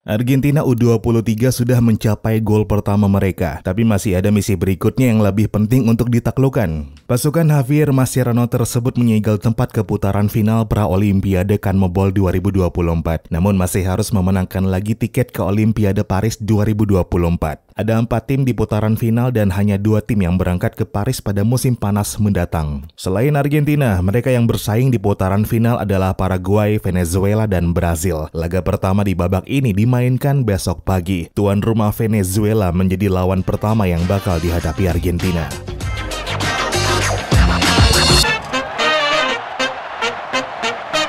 Argentina U23 sudah mencapai gol pertama mereka, tapi masih ada misi berikutnya yang lebih penting untuk ditaklukkan. Pasukan Javier Mascherano tersebut menyegel tempat ke putaran final Pra-Olimpiade CONMEBOL 2024, namun masih harus memenangkan lagi tiket ke Olimpiade Paris 2024. Ada 4 tim di putaran final dan hanya 2 tim yang berangkat ke Paris pada musim panas mendatang. Selain Argentina, mereka yang bersaing di putaran final adalah Paraguay, Venezuela, dan Brazil. Laga pertama di babak ini dimainkan besok pagi. Tuan rumah Venezuela menjadi lawan pertama yang bakal dihadapi Argentina.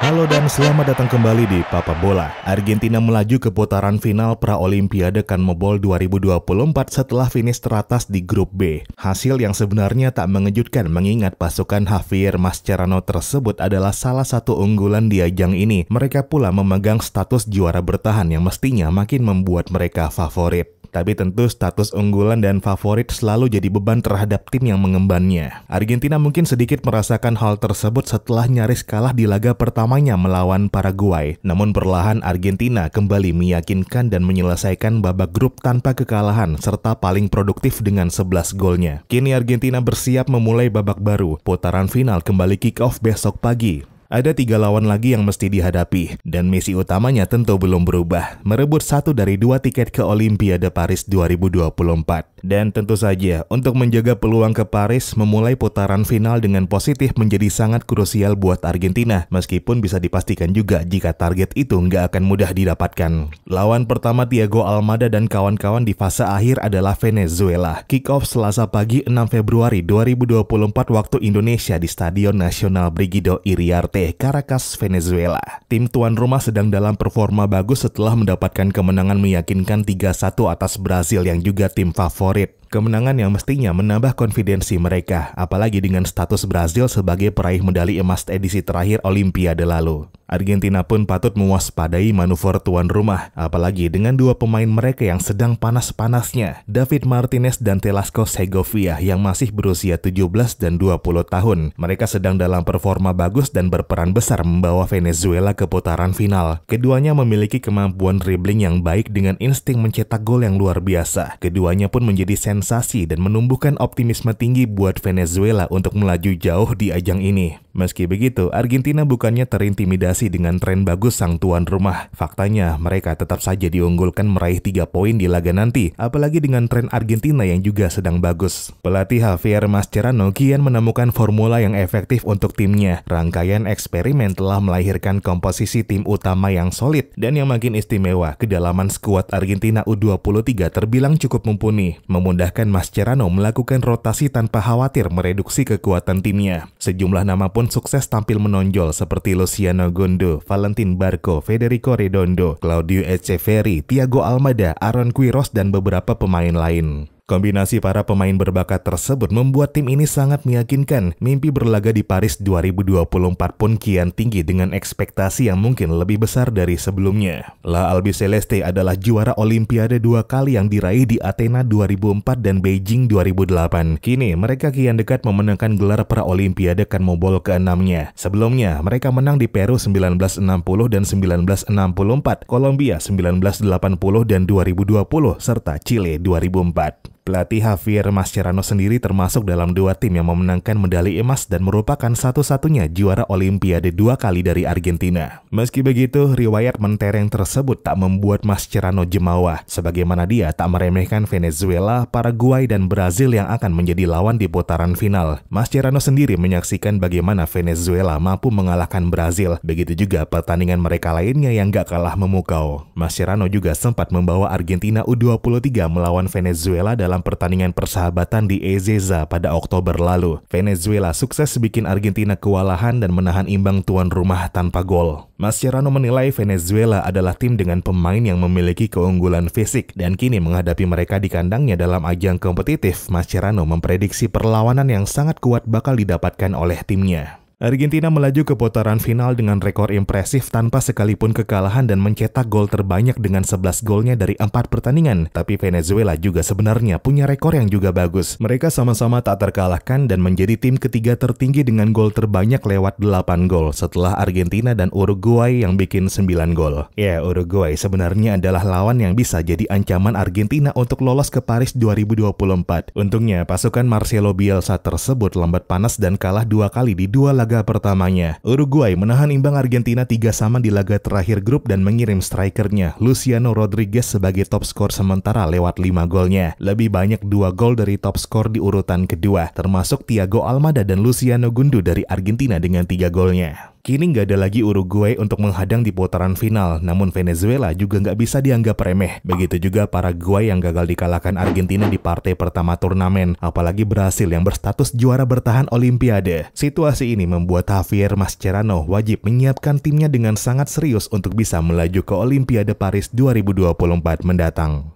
Halo dan selamat datang kembali di Papa Bola. Argentina melaju ke putaran final Pra-Olimpiade CONMEBOL 2024 setelah finish teratas di grup B. Hasil yang sebenarnya tak mengejutkan mengingat pasukan Javier Mascherano tersebut adalah salah satu unggulan di ajang ini. Mereka pula memegang status juara bertahan yang mestinya makin membuat mereka favorit. Tapi tentu status unggulan dan favorit selalu jadi beban terhadap tim yang mengembannya. Argentina mungkin sedikit merasakan hal tersebut setelah nyaris kalah di laga pertamanya melawan Paraguay. Namun perlahan Argentina kembali meyakinkan dan menyelesaikan babak grup tanpa kekalahan serta paling produktif dengan 11 golnya. Kini Argentina bersiap memulai babak baru. Putaran final kembali kick-off besok pagi. Ada 3 lawan lagi yang mesti dihadapi, dan misi utamanya tentu belum berubah, merebut 1 dari 2 tiket ke Olimpiade Paris 2024. Dan tentu saja, untuk menjaga peluang ke Paris, memulai putaran final dengan positif menjadi sangat krusial buat Argentina, meskipun bisa dipastikan juga jika target itu nggak akan mudah didapatkan. Lawan pertama Thiago Almada dan kawan-kawan di fase akhir adalah Venezuela. Kick-off Selasa pagi 6 Februari 2024 waktu Indonesia di Stadion Nasional Brigido Iriarte, Caracas, Venezuela. Tim tuan rumah sedang dalam performa bagus setelah mendapatkan kemenangan meyakinkan 3-1 atas Brazil yang juga tim favorit. Kemenangan yang mestinya menambah konfidensi mereka, apalagi dengan status Brazil sebagai peraih medali emas edisi terakhir Olimpiade lalu. Argentina pun patut mewaspadai manuver tuan rumah, apalagi dengan 2 pemain mereka yang sedang panas-panasnya, David Martinez dan Telasco Segovia yang masih berusia 17 dan 20 tahun. Mereka sedang dalam performa bagus dan berperan besar membawa Venezuela ke putaran final. Keduanya memiliki kemampuan dribbling yang baik dengan insting mencetak gol yang luar biasa. Keduanya pun menjadi sensasi dan menumbuhkan optimisme tinggi buat Venezuela untuk melaju jauh di ajang ini. Meski begitu, Argentina bukannya terintimidasi dengan tren bagus sang tuan rumah. Faktanya, mereka tetap saja diunggulkan meraih 3 poin di laga nanti, apalagi dengan tren Argentina yang juga sedang bagus. Pelatih Javier Mascherano kian menemukan formula yang efektif untuk timnya. Rangkaian eksperimen telah melahirkan komposisi tim utama yang solid dan yang makin istimewa. Kedalaman skuad Argentina U23 terbilang cukup mumpuni, memudahkan Mascherano melakukan rotasi tanpa khawatir mereduksi kekuatan timnya. Sejumlah nama pun sukses tampil menonjol seperti Luciano Gondo, Valentin Barco, Federico Redondo, Claudio Echeverri, Thiago Almada, Aaron Quiroz, dan beberapa pemain lain. Kombinasi para pemain berbakat tersebut membuat tim ini sangat meyakinkan. Mimpi berlaga di Paris 2024 pun kian tinggi dengan ekspektasi yang mungkin lebih besar dari sebelumnya. La Albiceleste adalah juara Olimpiade 2 kali yang diraih di Athena 2004 dan Beijing 2008. Kini mereka kian dekat memenangkan gelar Pra-Olimpiade CONMEBOL ke-6-nya. Sebelumnya mereka menang di Peru 1960 dan 1964, Kolombia 1980 dan 2020, serta Chile 2004. Pelatih Javier Mascherano sendiri termasuk dalam 2 tim yang memenangkan medali emas dan merupakan satu-satunya juara Olimpiade 2 kali dari Argentina. Meski begitu, riwayat mentereng tersebut tak membuat Mascherano jemawa, sebagaimana dia tak meremehkan Venezuela, Paraguay, dan Brazil yang akan menjadi lawan di putaran final. Mascherano sendiri menyaksikan bagaimana Venezuela mampu mengalahkan Brazil, begitu juga pertandingan mereka lainnya yang gak kalah memukau. Mascherano juga sempat membawa Argentina U23 melawan Venezuela dalam pertandingan persahabatan di Ezeiza pada Oktober lalu. Venezuela sukses bikin Argentina kewalahan dan menahan imbang tuan rumah tanpa gol. Mascherano menilai Venezuela adalah tim dengan pemain yang memiliki keunggulan fisik dan kini menghadapi mereka di kandangnya dalam ajang kompetitif. Mascherano memprediksi perlawanan yang sangat kuat bakal didapatkan oleh timnya. Argentina melaju ke putaran final dengan rekor impresif tanpa sekalipun kekalahan dan mencetak gol terbanyak dengan 11 golnya dari 4 pertandingan. Tapi Venezuela juga sebenarnya punya rekor yang juga bagus. Mereka sama-sama tak terkalahkan dan menjadi tim ketiga tertinggi dengan gol terbanyak lewat 8 gol setelah Argentina dan Uruguay yang bikin 9 gol. Ya, Uruguay sebenarnya adalah lawan yang bisa jadi ancaman Argentina untuk lolos ke Paris 2024. Untungnya pasukan Marcelo Bielsa tersebut lambat panas dan kalah 2 kali di 2 laga pertamanya. Uruguay menahan imbang Argentina 3-3 di laga terakhir grup dan mengirim strikernya Luciano Rodriguez sebagai top skor sementara lewat 5 golnya. Lebih banyak 2 gol dari top skor di urutan kedua, termasuk Thiago Almada dan Luciano Gundu dari Argentina dengan 3 golnya. Kini nggak ada lagi Uruguay untuk menghadang di putaran final, namun Venezuela juga nggak bisa dianggap remeh. Begitu juga Paraguay yang gagal dikalahkan Argentina di partai pertama turnamen, apalagi Brasil yang berstatus juara bertahan Olimpiade. Situasi ini membuat Javier Mascherano wajib menyiapkan timnya dengan sangat serius untuk bisa melaju ke Olimpiade Paris 2024 mendatang.